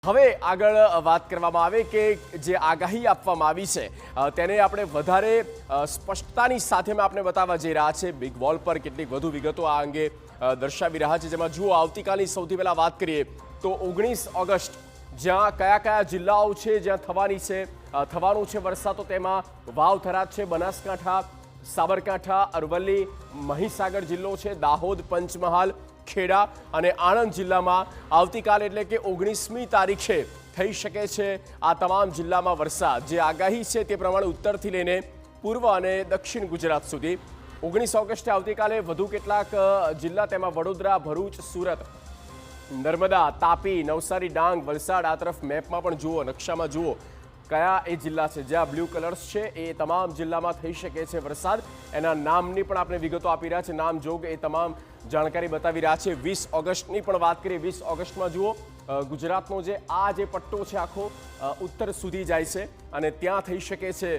હવે આગળ વાત કરવામાં આવે કે જે આગાહી આપવામાં આવી છે તેને આપણે વધારે સ્પષ્ટતાની સાથે આપણે બતાવવા જઈ રહ્યા છે બિગ વોલ પર કેટલીક વધુ વિગતો આ અંગે દર્શાવી રહ્યા છે। જેમાં જુઓ, આવતીકાલની સૌથી પહેલા વાત કરીએ તો 19 ઓગસ્ટ જ્યાં કયા કયા જિલ્લાઓ છે જ્યાં થવાનું છે વરસાદ, તો તેમાં વાવ, થરાદ છે, બનાસકાંઠા, સાબરકાંઠા, અરવલ્લી, મહીસાગર જિલ્લો છે, દાહોદ, પંચમહાલ, ખેડા અને આણંદ જિલ્લામાં આવતીકાલ એટલે કે 19મી તારીખે થઈ શકે છે આ તમામ જિલ્લામાં વરસાદ। જે આગાહી છે તે પ્રમાણે ઉત્તરથી લઈને પૂર્વ અને દક્ષિણ ગુજરાત સુધી 19 ઓગસ્ટે આવતીકાલે વધુ કેટલાક જિલ્લા, તેમાં વડોદરા, ભરૂચ, સુરત, નર્મદા, તાપી, નવસારી, ડાંગ, વલસાડ, આ તરફ મેપમાં પણ જુઓ, નકશામાં જુઓ કયા એ જિલ્લા છે જ્યાં બ્લુ કલર્સ છે, એ તમામ જિલ્લામાં થઈ શકે છે વરસાદ। એના નામની પણ આપણે વિગતો આપી રહ્યા છે, નામ જોગ એ તમામ જાણકારી બતાવી રહ્યા છે। 20 ઓગસ્ટની પણ વાત કરીએ, 20 ઓગસ્ટમાં જુઓ ગુજરાતનો જે પટ્ટો છે આખો ઉત્તર સુધી જાય છે અને ત્યાં થઈ શકે છે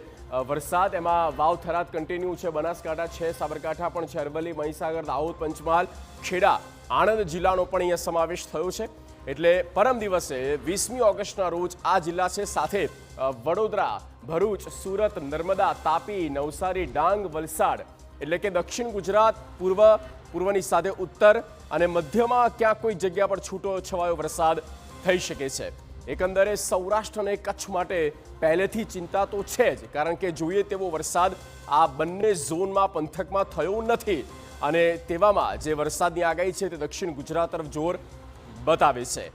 વરસાદ। એમાં વાવ, થરાદ કન્ટિન્યુ છે, બનાસકાંઠા છે, સાબરકાંઠા પણ છે, અરવલ્લી, મહીસાગર, દાહોદ, પંચમહાલ, ખેડા, આણંદ જિલ્લાનો પણ અહીંયા સમાવેશ થયો છે। એટલે પરમ દિવસે 20મી ઓગસ્ટના રોજ આ જિલ્લા છે, સાથે વડોદરા, ભરૂચ, સુરત, નર્મદા, તાપી, નવસારી, ડાંગ, વલસાડ, એટલે કે દક્ષિણ ગુજરાત, પૂર્વની સાથે ઉત્તર અને મધ્યમાં ક્યાંક કોઈ જગ્યા પર છૂટો છવાયો વરસાદ થઈ શકે છે। એકંદરે સૌરાષ્ટ્ર અને કચ્છ માટે પહેલેથી ચિંતા તો છે જ, કારણ કે જોઈએ તેવો વરસાદ આ બંને ઝોનમાં, પંથકમાં થયો નથી અને તેવામાં જે વરસાદની આગાહી છે તે દક્ષિણ ગુજરાત તરફ જોર બતાવે છે।